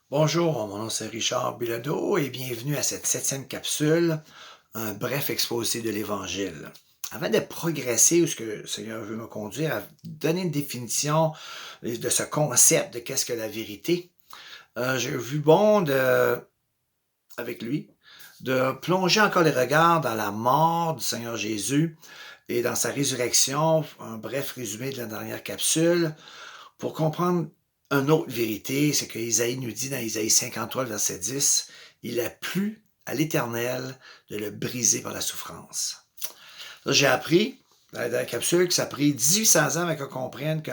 Bonjour, mon nom c'est Richard Bilodeau et bienvenue à cette septième capsule, un bref exposé de l'Évangile. Avant de progresser où ce que le Seigneur veut me conduire à donner une définition de ce concept de qu'est-ce que la vérité, j'ai vu bon avec lui de plonger encore les regards dans la mort du Seigneur Jésus et dans sa résurrection, un bref résumé de la dernière capsule, pour comprendre une autre vérité, c'est que Isaïe nous dit dans Isaïe 53, verset 10, il a plu à l'Éternel de le briser par la souffrance. Là, j'ai appris dans la capsule que ça a pris 1800 ans avant qu'on comprenne que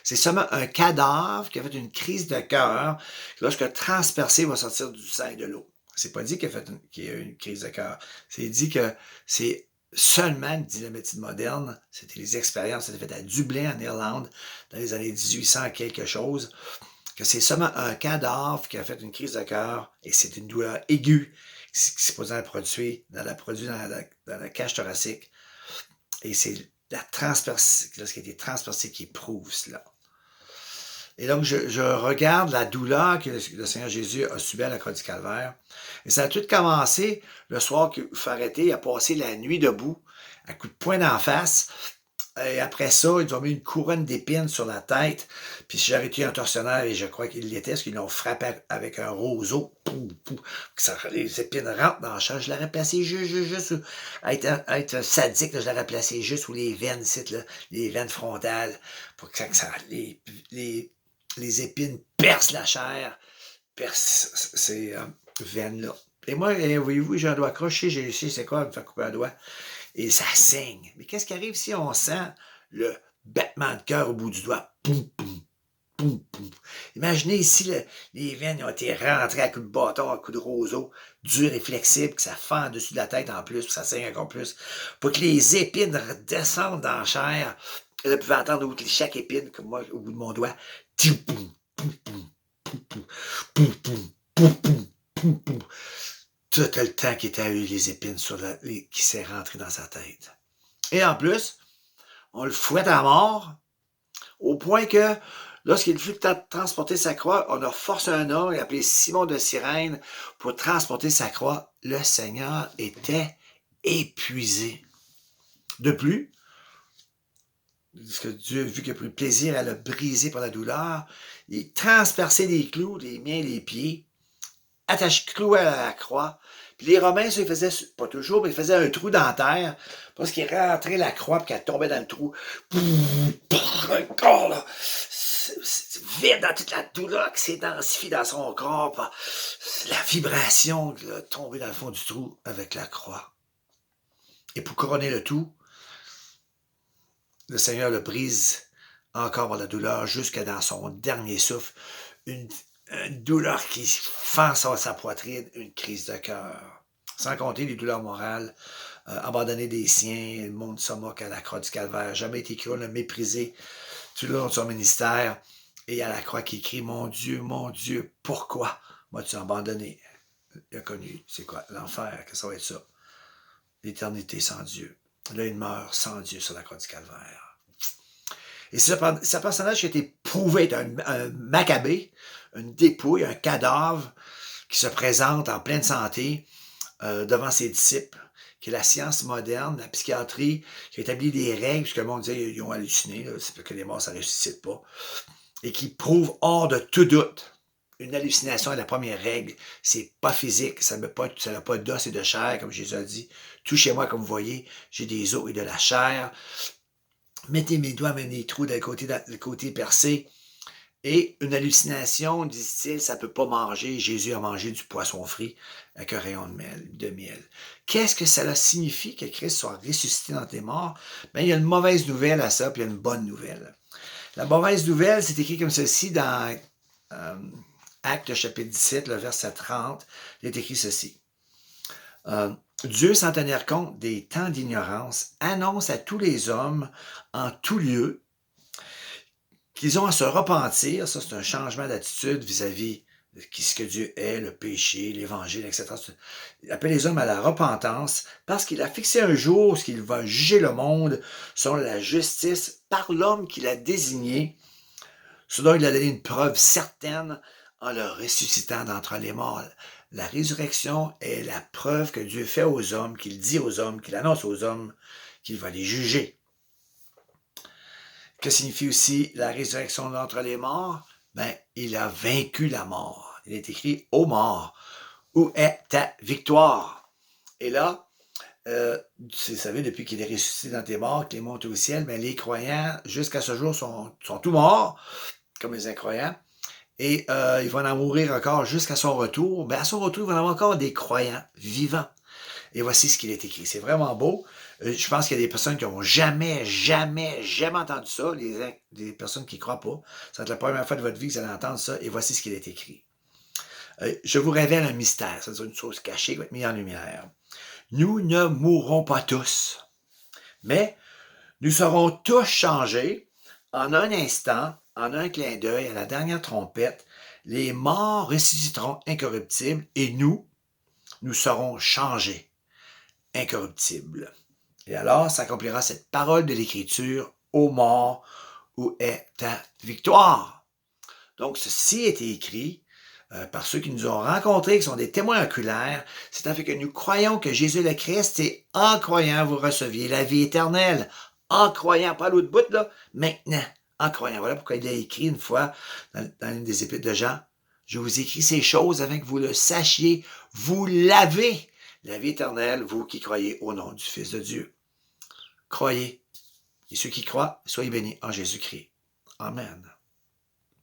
c'est seulement un cadavre qui a fait une crise de cœur, lorsque transpercé va sortir du sang et de l'eau. C'est pas dit qu'il y a eu une crise de cœur. C'est dit que c'est seulement, dit la médecine moderne, c'était les expériences, c'était fait à Dublin, en Irlande, dans les années 1800 quelque chose, que c'est seulement un cadavre qui a fait une crise de cœur et c'est une douleur aiguë qui s'est posée dans la cage thoracique. Et c'est la transpercée, lorsqu'il a été transpercé qui prouve cela. Et donc, je regarde la douleur que le Seigneur Jésus a subie à la croix du Calvaire. Et ça a tout commencé le soir qu'il faut arrêter. Il a passé la nuit debout, à coups de poing d'en face. Et après ça, ils ont mis une couronne d'épines sur la tête. Puis si j'aurais été un tortionnaire, et je crois qu'il l'était, parce qu'ils l'ont frappé avec un roseau, que les épines rentrent dans le champ. Je l'aurais placé juste à être sadique, là, je l'aurais placé juste où les veines, les veines frontales, pour que les épines percent la chair, percent ces veines-là. Et moi, voyez-vous, j'ai un doigt croché, j'ai réussi, c'est quoi, me faire couper un doigt. Et ça saigne. Mais qu'est-ce qui arrive si on sent le battement de cœur au bout du doigt? Poum, poum, poum, poum. Imaginez ici, les veines ont été rentrées à coups de bâton, à coups de roseau, dur et flexible, que ça fend dessus de la tête en plus, que ça saigne encore plus, pour que les épines redescendent dans la chair. Et là, vous pouvez entendre chaque épine, comme moi, au bout de mon doigt. Poum, poum, poum, poum, poum, poum, poum, poum, poum, poum, poum. Tout le temps qu'il était à eu les épines qui s'est rentré dans sa tête. Et en plus, on le fouette à mort, au point que, lorsqu'il fut le temps de transporter sa croix, on a forcé un homme, appelé Simon de Cyrène, pour transporter sa croix. Le Seigneur était épuisé. De plus, parce que Dieu, vu qu'il a pris plaisir à le briser par la douleur, il transperçait des clous, les miens et les pieds, attache cloué à la croix. Puis les Romains, ça, ils faisaient, pas toujours, mais ils faisaient un trou dans la terre, parce qu'ils rentraient la croix, puis qu'elle tombait dans le trou. Un corps, là, c'est vide dans toute la douleur qui s'intensifie dans son corps, la vibration qui a tombé dans le fond du trou avec la croix. Et pour couronner le tout, le Seigneur le brise encore par la douleur jusqu'à dans son dernier souffle, une douleur qui fend sur sa poitrine, une crise de cœur. Sans compter les douleurs morales, abandonner des siens, le monde se moque à la croix du Calvaire, jamais été cru, on l'a méprisé tout le long de son ministère, et à la croix qui crie, mon Dieu, pourquoi m'as-tu abandonné? Il a connu, c'est quoi? L'enfer, que ça va être ça? L'éternité sans Dieu. Là, il meurt sans Dieu sur la croix du Calvaire. Et ce personnage qui a été prouvé être un macabée, une dépouille, un cadavre qui se présente en pleine santé devant ses disciples, qui est la science moderne, la psychiatrie, qui a établi des règles, puisque le monde disait qu'ils ont halluciné, là, c'est parce que les morts, ça ne ressuscite pas, et qui prouve hors de tout doute. Une hallucination est la première règle. C'est pas physique. Ça n'a pas d'os et de chair, comme Jésus a dit. Tout chez moi, comme vous voyez, j'ai des os et de la chair. Mettez mes doigts dans les trous le côté percé. Et une hallucination, dit-il, ça ne peut pas manger. Jésus a mangé du poisson frit avec un rayon de miel. Qu'est-ce que cela signifie que Christ soit ressuscité dans tes morts? Bien, il y a une mauvaise nouvelle à ça, puis il y a une bonne nouvelle. La mauvaise nouvelle, c'est écrit comme ceci dans Actes chapitre 17, le verset 30. Il est écrit ceci. Dieu, sans tenir compte des temps d'ignorance, annonce à tous les hommes en tout lieu qu'ils ont à se repentir. Ça, c'est un changement d'attitude vis-à-vis de ce que Dieu est, le péché, l'évangile, etc. Il appelle les hommes à la repentance parce qu'il a fixé un jour où il va juger le monde selon la justice par l'homme qu'il a désigné, ce dont il a donné une preuve certaine en le ressuscitant d'entre les morts. La résurrection est la preuve que Dieu fait aux hommes, qu'il dit aux hommes, qu'il annonce aux hommes, qu'il va les juger. Que signifie aussi la résurrection d'entre les morts? Ben, il a vaincu la mort. Il est écrit « Ô mort, où est ta victoire? » Et là, vous savez, depuis qu'il est ressuscité dans tes morts, qu'il est monté au ciel, mais les croyants, jusqu'à ce jour, sont tous morts, comme les incroyants. Et ils vont en mourir encore jusqu'à son retour. Ben, à son retour, il va y avoir encore des croyants vivants. Et voici ce qu'il est écrit. C'est vraiment beau. Je pense qu'il y a des personnes qui n'ont jamais entendu ça. Les personnes qui ne croient pas. Ça va être la première fois de votre vie que vous allez entendre ça. Et voici ce qu'il est écrit. Je vous révèle un mystère. C'est une chose cachée qui va être mise en lumière. Nous ne mourrons pas tous, mais nous serons tous changés en un instant, en un clin d'œil, à la dernière trompette. Les morts ressusciteront incorruptibles et nous serons changés incorruptibles. Et alors s'accomplira cette parole de l'Écriture, ô mort, où est ta victoire? Donc, ceci a été écrit par ceux qui nous ont rencontrés, qui sont des témoins oculaires. C'est afin que nous croyons que Jésus est le Christ et en croyant, vous receviez la vie éternelle. En croyant, pas à l'autre bout, là, maintenant, en croyant. Voilà pourquoi il a écrit une fois dans une des épîtres de Jean, je vous écris ces choses afin que vous le sachiez, vous l'avez, la vie éternelle, vous qui croyez au nom du Fils de Dieu. Croyez. Et ceux qui croient, soyez bénis en Jésus-Christ. Amen.